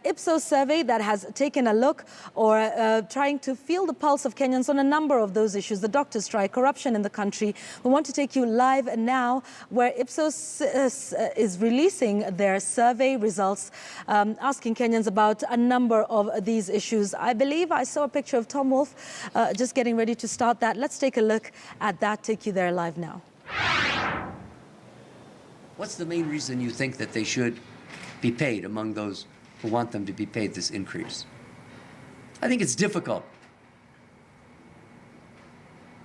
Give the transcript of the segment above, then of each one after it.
IPSOS survey that has taken a look or trying to feel the pulse of Kenyans on a number of those issues. The doctors' strike, corruption in the country. We want to take you live now where IPSOS is releasing their survey results, asking Kenyans about a number of these issues. I believe I saw a picture of Tom Wolfe just getting ready to start that. Let's take a look at that, take you there live now. What's the main reason you think that they should be paid among those who want them to be paid this increase? I think it's difficult.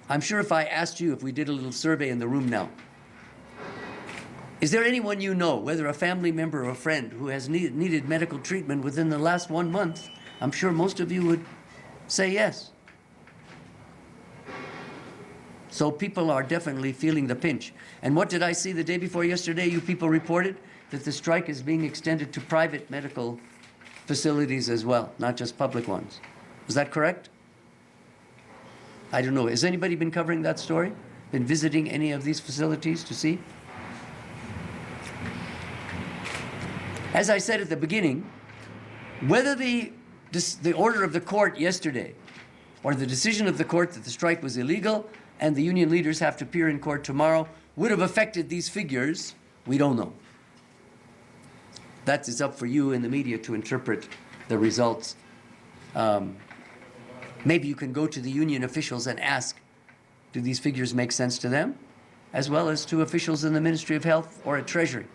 I'm sure if I asked you, if we did a little survey in the room now, is there anyone you know, whether a family member or a friend, who has needed medical treatment within the last 1 month? I'm sure most of you would say yes. So people are definitely feeling the pinch. And what did I see the day before yesterday? You people reported that the strike is being extended to private medical facilities as well, not just public ones. Is that correct? I don't know. Has anybody been covering that story? Been visiting any of these facilities to see? As I said at the beginning, whether the order of the court yesterday or the decision of the court that the strike was illegal and the union leaders have to appear in court tomorrow would have affected these figures, we don't know. That is up for you in the media to interpret the results. Maybe you can go to the union officials and ask, do these figures make sense to them? As well as to officials in the Ministry of Health or at Treasury.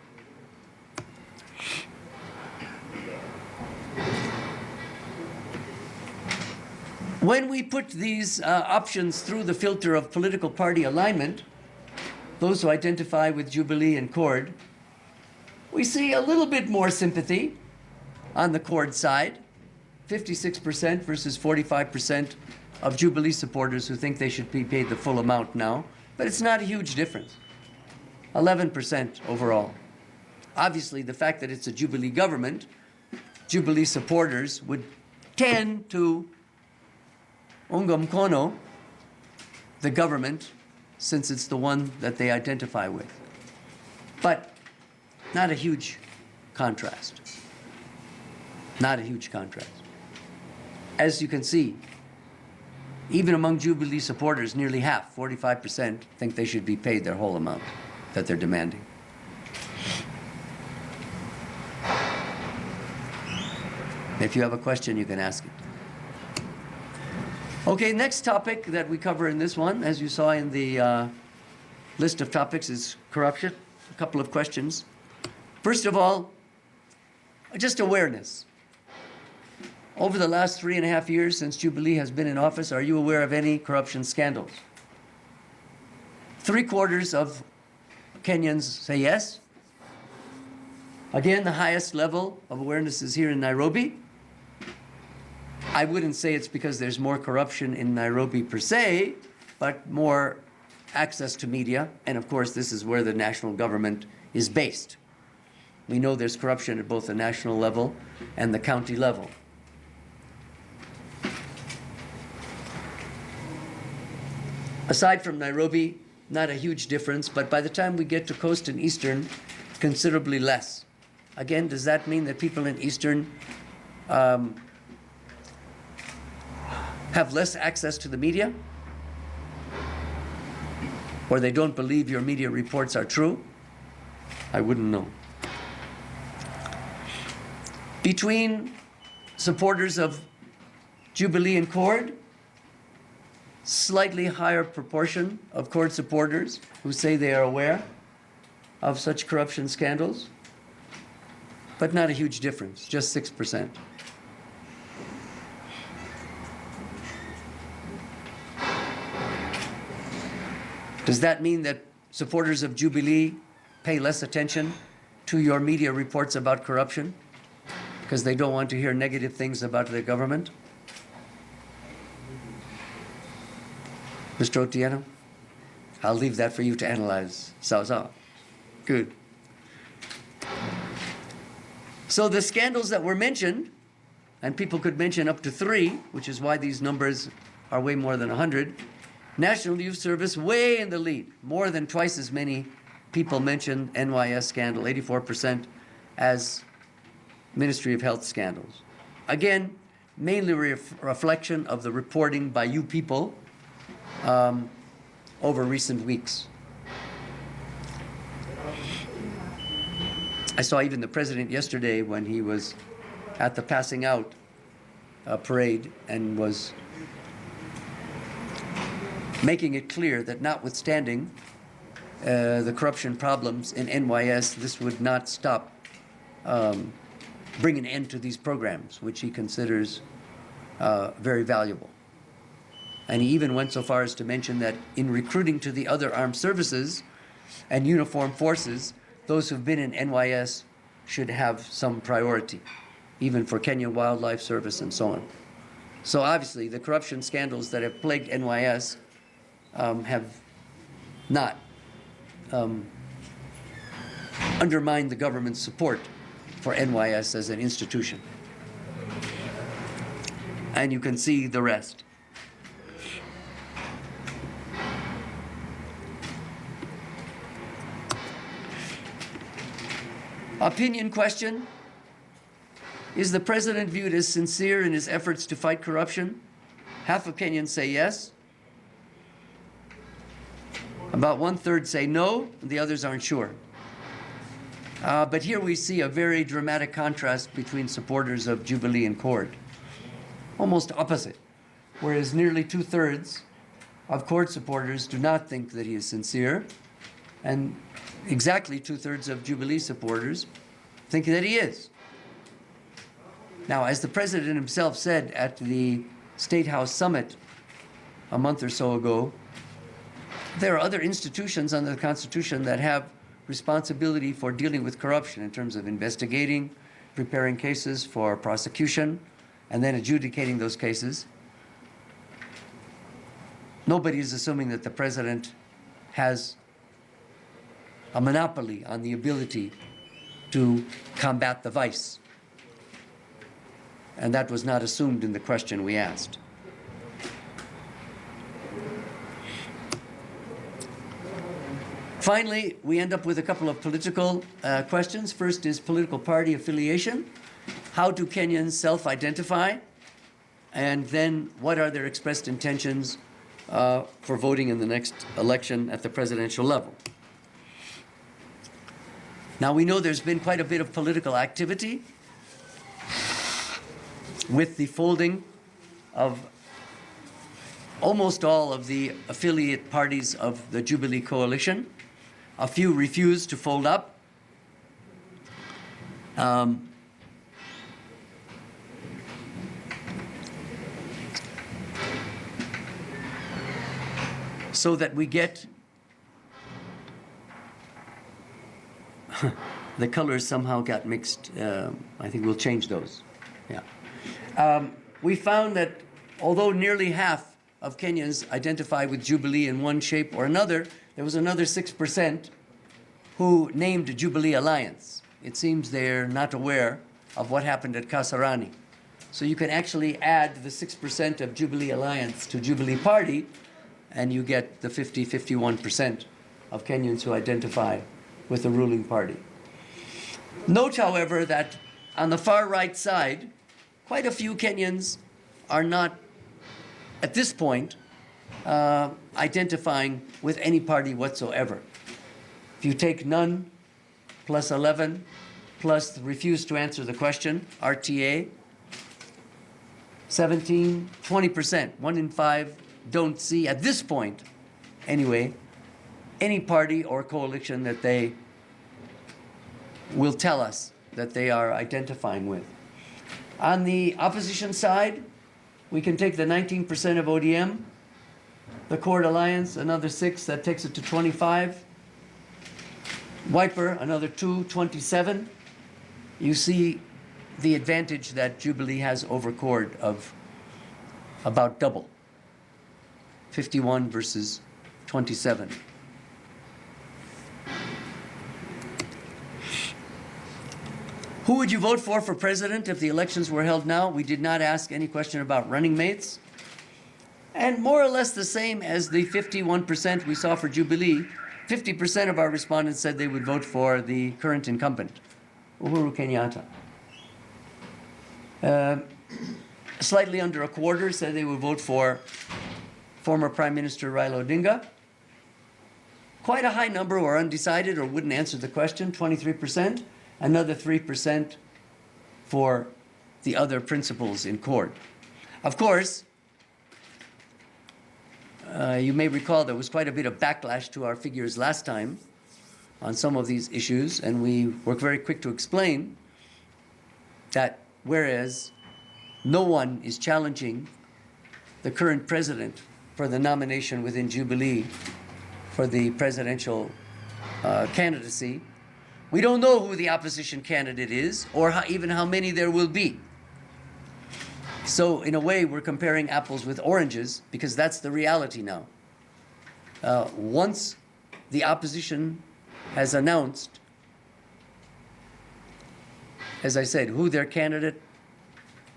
When we put these options through the filter of political party alignment, those who identify with Jubilee and CORD, we see a little bit more sympathy on the CORD side, 56% versus 45% of Jubilee supporters who think they should be paid the full amount now, but it's not a huge difference, 11% overall. Obviously, the fact that it's a Jubilee government, Jubilee supporters would tend to unga mkono the government, since it's the one that they identify with. But not a huge contrast. Not a huge contrast. As you can see, even among Jubilee supporters, nearly half, 45%, think they should be paid their whole amount that they're demanding. If you have a question, you can ask it. Okay, next topic that we cover in this one, as you saw in the list of topics, is corruption. A couple of questions. First of all, just awareness. Over the last 3.5 years since Jubilee has been in office, are you aware of any corruption scandals? 3/4 of Kenyans say yes. Again, the highest level of awareness is here in Nairobi. I wouldn't say it's because there's more corruption in Nairobi per se, but more access to media. And of course, this is where the national government is based. We know there's corruption at both the national level and the county level. Aside from Nairobi, not a huge difference, but by the time we get to Coast and Eastern, considerably less. Again, does that mean that people in Eastern have less access to the media? Or they don't believe your media reports are true? I wouldn't know. Between supporters of Jubilee and CORD, slightly higher proportion of CORD supporters who say they are aware of such corruption scandals, but not a huge difference, just 6%. Does that mean that supporters of Jubilee pay less attention to your media reports about corruption because they don't want to hear negative things about their government? Mr. Otieno, I'll leave that for you to analyze. So. Good. So the scandals that were mentioned, and people could mention up to 3, which is why these numbers are way more than 100, National Youth Service way in the lead. More than twice as many people mentioned NYS scandal, 84%, as Ministry of Health scandals. Again, mainly reflection of the reporting by you people over recent weeks. I saw even the president yesterday when he was at the passing out parade and was making it clear that notwithstanding the corruption problems in NYS, this would not stop bring an end to these programs, which he considers very valuable. And he even went so far as to mention that in recruiting to the other armed services and uniformed forces, those who've been in NYS should have some priority, even for Kenya Wildlife Service and so on. So obviously, the corruption scandals that have plagued NYS have not undermined the government's support for NYS as an institution. And you can see the rest. Opinion question. Is the president viewed as sincere in his efforts to fight corruption? Half of Kenyans say yes. About 1/3 say no, and the others aren't sure. But here we see a very dramatic contrast between supporters of Jubilee and CORD. Almost opposite. Whereas nearly 2/3 of CORD supporters do not think that he is sincere, and exactly 2/3 of Jubilee supporters think that he is. Now, as the president himself said at the State House Summit a month or so ago, there are other institutions under the Constitution that have responsibility for dealing with corruption in terms of investigating, preparing cases for prosecution, and then adjudicating those cases. Nobody is assuming that the president has a monopoly on the ability to combat the vice. And that was not assumed in the question we asked. Finally, we end up with a couple of political questions. First is political party affiliation. How do Kenyans self-identify? And then what are their expressed intentions for voting in the next election at the presidential level? Now, we know there's been quite a bit of political activity with the folding of almost all of the affiliate parties of the Jubilee coalition. A few refused to fold up. So that we get the colors somehow got mixed. I think we'll change those. Yeah. We found that although nearly half of Kenyans identify with Jubilee in one shape or another, there was another 6% who named Jubilee Alliance. It seems they're not aware of what happened at Kasarani. So you can actually add the 6% of Jubilee Alliance to Jubilee Party, and you get the 51% of Kenyans who identify with the ruling party. Note, however, that on the far right side, quite a few Kenyans are not, at this point, identifying with any party whatsoever. If you take none plus 11 plus refuse to answer the question, RTA, 17, 20%, 1 in 5 don't see, at this point anyway, any party or coalition that they will tell us that they are identifying with. On the opposition side, we can take the 19% of ODM, the CORD Alliance, another 6, that takes it to 25. Wiper, another 2, 27. You see the advantage that Jubilee has over CORD of about double, 51 versus 27. Who would you vote for president if the elections were held now? We did not ask any question about running mates. And more or less the same as the 51% we saw for Jubilee, 50% of our respondents said they would vote for the current incumbent, Uhuru Kenyatta. Slightly under a quarter said they would vote for former Prime Minister Raila Odinga. Quite a high number were undecided or wouldn't answer the question, 23%. Another 3% for the other principals in court. Of course, you may recall there was quite a bit of backlash to our figures last time on some of these issues, and we were very quick to explain that whereas no one is challenging the current president for the nomination within Jubilee for the presidential candidacy, we don't know who the opposition candidate is or even how many there will be. So in a way, we're comparing apples with oranges because that's the reality now. Once the opposition has announced, as I said, who their candidate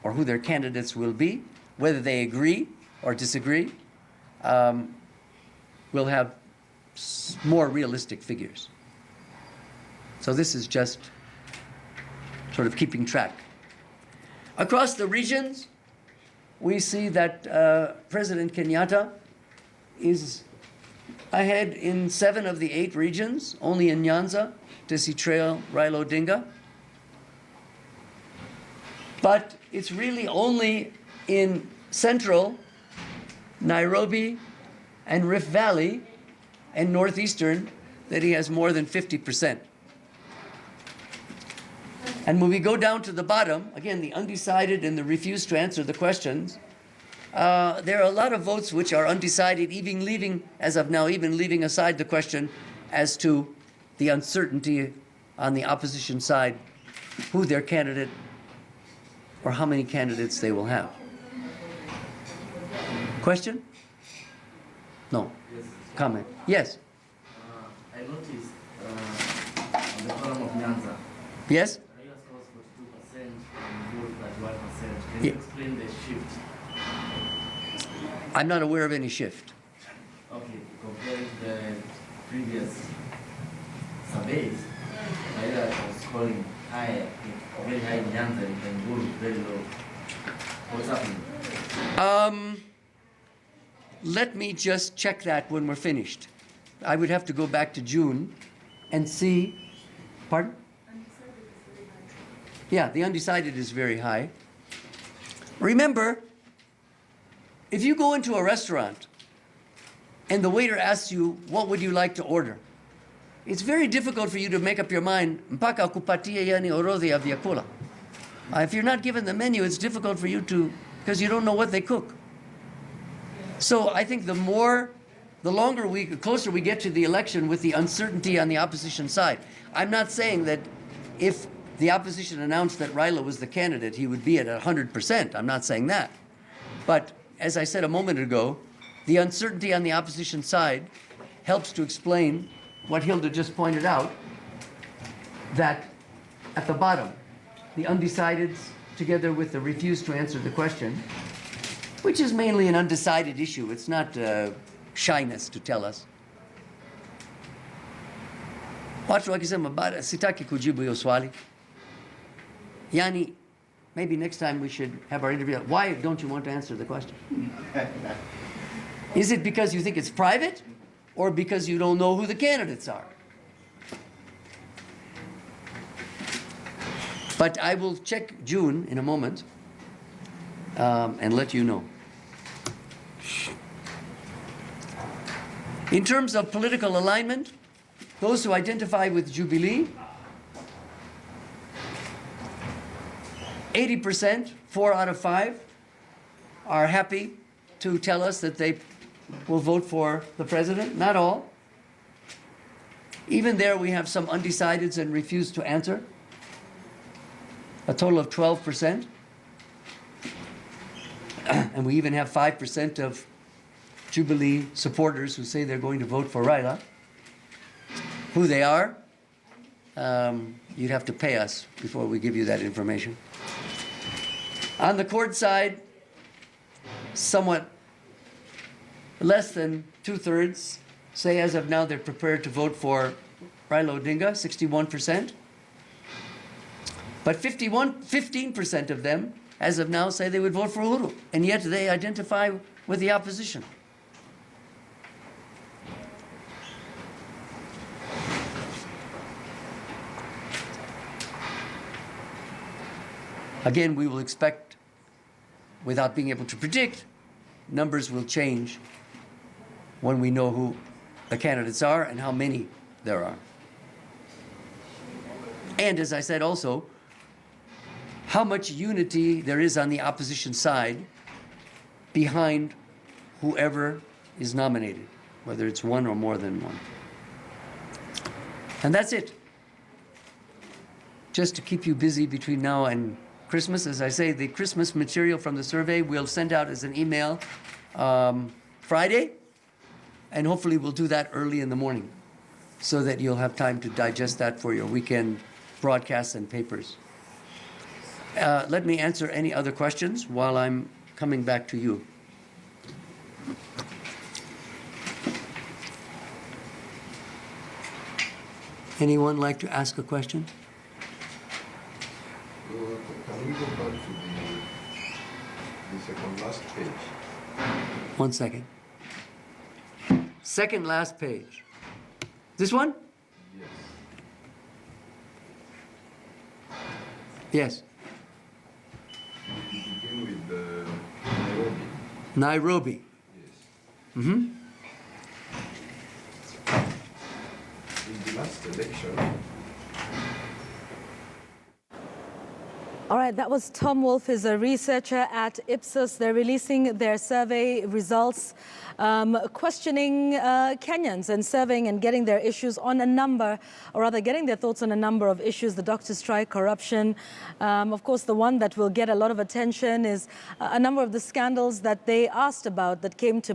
or who their candidates will be, whether they agree or disagree, we'll have more realistic figures. So this is just sort of keeping track. Across the regions, we see that President Kenyatta is ahead in 7 of the 8 regions. Only in Nyanza does he trail Raila Odinga. But it's really only in Central, Nairobi, and Rift Valley, and Northeastern that he has more than 50%. And when we go down to the bottom, again, the undecided and the refused to answer the questions, there are a lot of votes which are undecided, even leaving, as of now, even leaving aside the question as to the uncertainty on the opposition side, who their candidate or how many candidates they will have. Question? No. Yes. Comment? Yes. I noticed on the column of Nyanza, Yes? Raila scores 42% and Uhuru 31%. Can Yeah. you explain the shift? I'm not aware of any shift. Okay, compared to the previous surveys, Raila was scoring high, very high in Nyanza and Uhuru very low. What's happening? Let me just check that when we're finished. I would have to go back to June and see. Pardon? Yeah, the undecided is very high. Remember, if you go into a restaurant and the waiter asks you, what would you like to order? It's very difficult for you to make up your mind, mpaka kupatia yani orodha ya vyakula. If you're not given the menu, it's difficult for you to, because you don't know what they cook. So I think the closer we get to the election with the uncertainty on the opposition side. I'm not saying that if the opposition announced that Raila was the candidate, he would be at 100%. I'm not saying that. But as I said a moment ago, the uncertainty on the opposition side helps to explain what Hilda just pointed out, that at the bottom, the undecideds together with the refused to answer the question, which is mainly an undecided issue. It's not shyness to tell us. Watu wakisema sitaki kujibu hiyo swali. Yani, maybe next time we should have our interview. Why don't you want to answer the question? Is it because you think it's private or because you don't know who the candidates are? But I will check June in a moment and let you know. In terms of political alignment, those who identify with Jubilee, 80%, 4 out of 5, are happy to tell us that they will vote for the president. Not all. Even there we have some undecideds and refused to answer. A total of 12%. And we even have 5% of Jubilee supporters who say they're going to vote for Raila. Who they are, you'd have to pay us before we give you that information. On the court side, somewhat less than 2/3 say as of now they're prepared to vote for Raila Odinga, 61%. But 15% of them as of now, say they would vote for Uhuru, and yet they identify with the opposition. Again, we will expect, without being able to predict, numbers will change when we know who the candidates are and how many there are. And as I said also, how much unity there is on the opposition side behind whoever is nominated, whether it's one or more than one. And that's it. Just to keep you busy between now and Christmas, as I say, the Christmas material from the survey we'll send out as an email Friday, and hopefully we'll do that early in the morning so that you'll have time to digest that for your weekend broadcasts and papers. Let me answer any other questions while I'm coming back to you. Anyone like to ask a question? Can we go back to the second last page? 1 second. Second last page. This one? Yes. Yes. We begin with Nairobi. Nairobi. Yes. Mm-hmm. In the last election, All right, that was Tom Wolfe, is a researcher at IPSOS. They're releasing their survey results, questioning Kenyans and surveying and getting their issues on a number, or rather getting their thoughts on a number of issues: the doctor strike, corruption. Of course, the one that will get a lot of attention is a number of the scandals that they asked about that came to